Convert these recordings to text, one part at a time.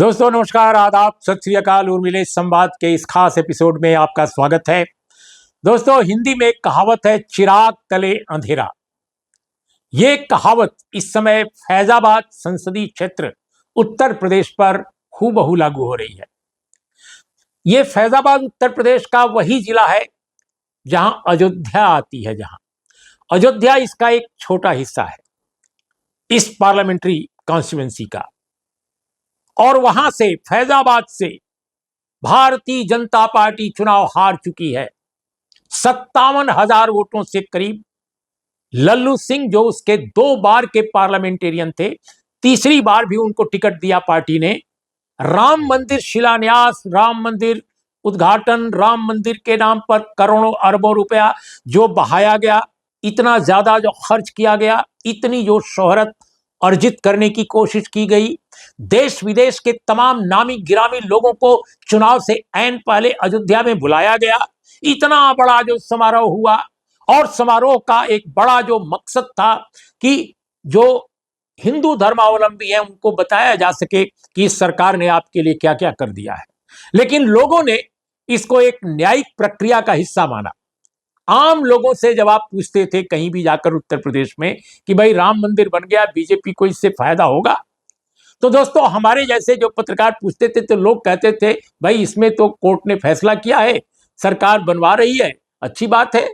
दोस्तों नमस्कार, आदाब, सत श्री अकाल। उर्मिले संवाद के इस खास एपिसोड में आपका स्वागत है। दोस्तों, हिंदी में एक कहावत है, चिराग तले अंधेरा। ये कहावत इस समय फैजाबाद संसदीय क्षेत्र उत्तर प्रदेश पर हूबहू लागू हो रही है। ये फैजाबाद उत्तर प्रदेश का वही जिला है जहां अयोध्या आती है। जहां अयोध्या इसका एक छोटा हिस्सा है इस पार्लियामेंट्री कॉन्स्टिट्यूएंसी का, और वहां से फैजाबाद से भारतीय जनता पार्टी चुनाव हार चुकी है 57,000 वोटों से करीब। लल्लू सिंह जो उसके 2 बार के पार्लियामेंटेरियन थे, तीसरी बार भी उनको टिकट दिया पार्टी ने। राम मंदिर शिलान्यास, राम मंदिर उद्घाटन, राम मंदिर के नाम पर करोड़ों अरबों रुपया जो बहाया गया, इतना ज्यादा जो खर्च किया गया, इतनी जो शोहरत अर्जित करने की कोशिश की गई, देश विदेश के तमाम नामी गिरामी लोगों को चुनाव से ऐन पहले अयोध्या में बुलाया गया, इतना बड़ा जो समारोह हुआ, और समारोह का एक बड़ा जो मकसद था कि जो हिंदू धर्मावलंबी हैं उनको बताया जा सके कि इस सरकार ने आपके लिए क्या क्या कर दिया है। लेकिन लोगों ने इसको एक न्यायिक प्रक्रिया का हिस्सा माना। आम लोगों से जब आप पूछते थे कहीं भी जाकर उत्तर प्रदेश में कि भाई राम मंदिर बन गया, बीजेपी को इससे फायदा होगा, तो दोस्तों हमारे जैसे जो पत्रकार पूछते थे तो लोग कहते थे भाई इसमें तो कोर्ट ने फैसला किया है, सरकार बनवा रही है, अच्छी बात है,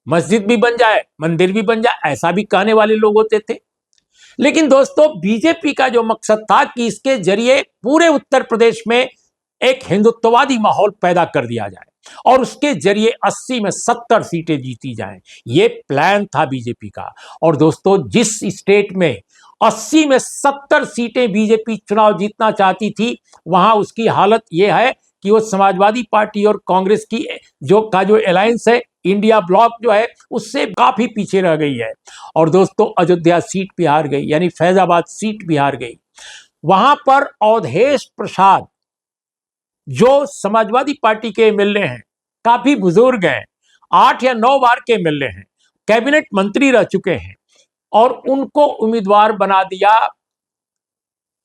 मस्जिद भी बन जाए, मंदिर भी बन जाए, ऐसा भी कहने वाले लोग होते थे। लेकिन दोस्तों, बीजेपी का जो मकसद था कि इसके जरिए पूरे उत्तर प्रदेश में एक हिंदुत्ववादी माहौल पैदा कर दिया जाए और उसके जरिए 80 में 70 सीटें जीती जाएं, ये प्लान था बीजेपी का। और दोस्तों, जिस स्टेट में 80 में 70 सीटें बीजेपी चुनाव जीतना चाहती थी, वहां उसकी हालत यह है कि वो समाजवादी पार्टी और कांग्रेस की जो अलायंस है, इंडिया ब्लॉक जो है, उससे काफी पीछे रह गई है। और दोस्तों, अयोध्या सीट भी हार गई, यानी फैजाबाद सीट भी हार गई। वहां पर अवधेश प्रसाद जो समाजवादी पार्टी के एमएलए हैं, काफी बुजुर्ग हैं, 8 या 9 बार के एमएलए हैं, कैबिनेट मंत्री रह चुके हैं, और उनको उम्मीदवार बना दिया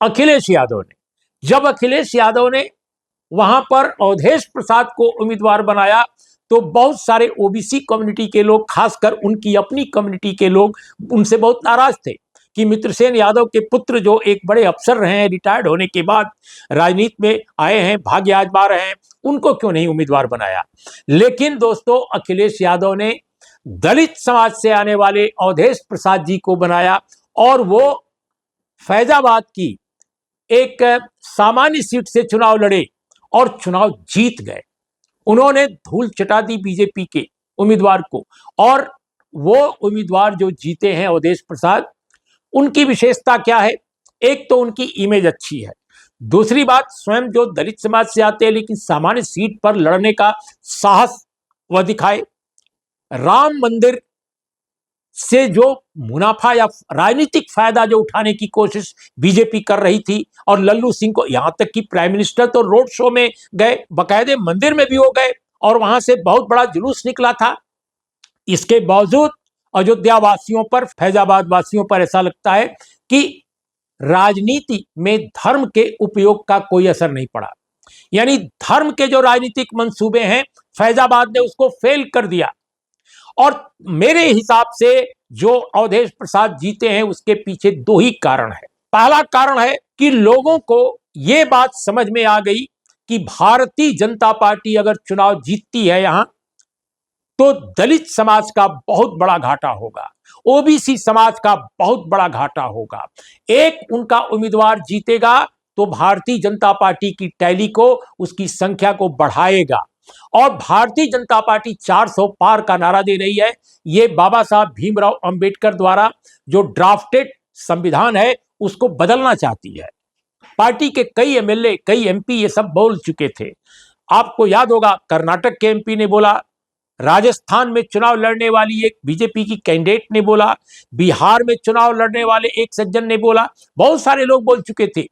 अखिलेश यादव ने। जब अखिलेश यादव ने वहां पर अवधेश प्रसाद को उम्मीदवार बनाया तो बहुत सारे ओबीसी कम्युनिटी के लोग, खासकर उनकी अपनी कम्युनिटी के लोग, उनसे बहुत नाराज थे कि मित्रसेन यादव के पुत्र जो एक बड़े अफसर रहे हैं, रिटायर्ड होने के बाद राजनीति में आए हैं, भाग्य आजमा रहे हैं, उनको क्यों नहीं उम्मीदवार बनाया। लेकिन दोस्तों, अखिलेश यादव ने दलित समाज से आने वाले अवधेश प्रसाद जी को बनाया, और वो फैजाबाद की एक सामान्य सीट से चुनाव लड़े और चुनाव जीत गए। उन्होंने धूल चटा दी बीजेपी के उम्मीदवार को, और वो उम्मीदवार जो जीते हैं अवधेश प्रसाद, उनकी विशेषता क्या है? एक तो उनकी इमेज अच्छी है, दूसरी बात, स्वयं जो दलित समाज से आते हैं लेकिन सामान्य सीट पर लड़ने का साहस वह दिखाए। राम मंदिर से जो मुनाफा या राजनीतिक फायदा जो उठाने की कोशिश बीजेपी कर रही थी, और लल्लू सिंह को, यहां तक कि प्राइम मिनिस्टर तो रोड शो में गए, बकायदे मंदिर में भी हो गए, और वहां से बहुत बड़ा जुलूस निकला था। इसके बावजूद अयोध्या वासियों पर, फैजाबाद वासियों पर ऐसा लगता है कि राजनीति में धर्म के उपयोग का कोई असर नहीं पड़ा। यानी धर्म के जो राजनीतिक मंसूबे हैं, फैजाबाद ने उसको फेल कर दिया। और मेरे हिसाब से जो अवधेश प्रसाद जीते हैं उसके पीछे 2 ही कारण है। पहला कारण है कि लोगों को यह बात समझ में आ गई कि भारतीय जनता पार्टी अगर चुनाव जीतती है यहां, तो दलित समाज का बहुत बड़ा घाटा होगा, ओबीसी समाज का बहुत बड़ा घाटा होगा। एक उनका उम्मीदवार जीतेगा तो भारतीय जनता पार्टी की टैली को, उसकी संख्या को बढ़ाएगा। और भारतीय जनता पार्टी 400 पार का नारा दे रही है। ये बाबा साहब भीमराव अंबेडकर द्वारा जो ड्राफ्टेड संविधान है उसको बदलना चाहती है। पार्टी के कई एमएलए, कई एमपी ये सब बोल चुके थे। आपको याद होगा, कर्नाटक के एमपी ने बोला, राजस्थान में चुनाव लड़ने वाली एक बीजेपी की कैंडिडेट ने बोला, बिहार में चुनाव लड़ने वाले एक सज्जन ने बोला, बहुत सारे लोग बोल चुके थे।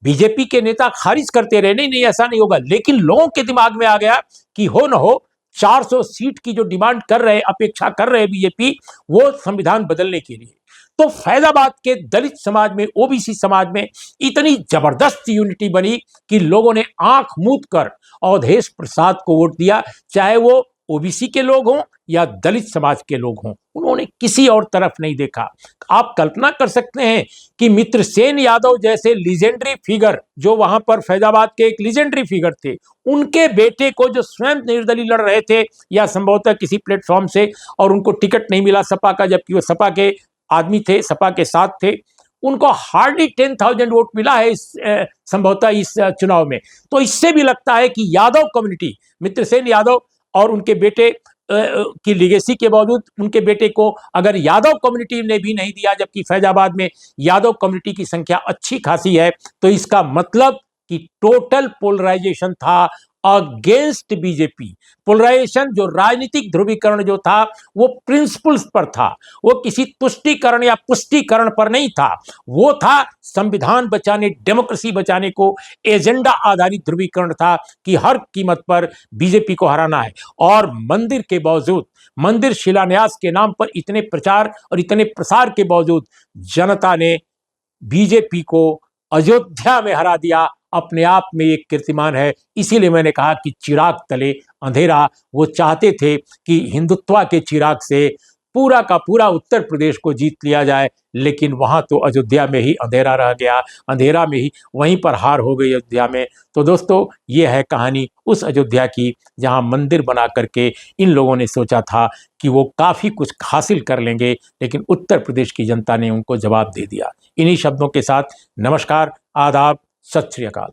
बीजेपी के नेता खारिज करते रहे, नहीं ऐसा नहीं होगा, लेकिन लोगों के दिमाग में आ गया कि हो न हो 400 सीट की जो डिमांड कर रहे, अपेक्षा कर रहे बीजेपी, वो संविधान बदलने के लिए। तो फैजाबाद के दलित समाज में, ओबीसी समाज में इतनी जबरदस्त यूनिटी बनी कि लोगों ने आंख मूंद कर अवधेश प्रसाद को वोट दिया, चाहे वो ओबीसी के लोग हों या दलित समाज के लोग हों। उन्होंने किसी और तरफ नहीं देखा। आप कल्पना कर सकते हैं कि मित्रसेन यादव जैसे लीजेंडरी फिगर, जो वहां पर फैजाबाद के एक लीजेंडरी फिगर थे, उनके बेटे को जो स्वयं निर्दलीय लड़ रहे थे या संभवतः किसी प्लेटफॉर्म से, और उनको टिकट नहीं मिला सपा का, जबकि वो सपा के आदमी थे, सपा के साथ थे, उनको हार्डली 10,000 वोट मिला है इस संभवतः इस चुनाव में। तो इससे भी लगता है कि यादव कम्युनिटी, मित्रसेन यादव और उनके बेटे की लिगेसी के बावजूद उनके बेटे को अगर यादव कम्युनिटी ने भी नहीं दिया, जबकि फैजाबाद में यादव कम्युनिटी की संख्या अच्छी खासी है, तो इसका मतलब कि टोटल पोलराइजेशन था अगेंस्ट बीजेपी। पोलराइजेशन, जो राजनीतिक ध्रुवीकरण जो था, वो प्रिंसिपल्स पर था, वो किसी तुष्टीकरण या पुष्टिकरण पर नहीं था, वो था संविधान बचाने, डेमोक्रेसी बचाने को एजेंडा आधारित ध्रुवीकरण था कि हर कीमत पर बीजेपी को हराना है। और मंदिर के बावजूद, मंदिर शिलान्यास के नाम पर इतने प्रचार और इतने प्रसार के बावजूद जनता ने बीजेपी को अयोध्या में हरा दिया, अपने आप में एक कीर्तिमान है। इसीलिए मैंने कहा कि चिराग तले अंधेरा। वो चाहते थे कि हिंदुत्व के चिराग से पूरा का पूरा उत्तर प्रदेश को जीत लिया जाए, लेकिन वहां तो अयोध्या में ही अंधेरा रह गया, अंधेरा में ही वहीं पर हार हो गई अयोध्या में। तो दोस्तों, ये है कहानी उस अयोध्या की जहां मंदिर बना करके इन लोगों ने सोचा था कि वो काफ़ी कुछ हासिल कर लेंगे, लेकिन उत्तर प्रदेश की जनता ने उनको जवाब दे दिया। इन्हीं शब्दों के साथ नमस्कार, आदाब, सत श्री अकाल।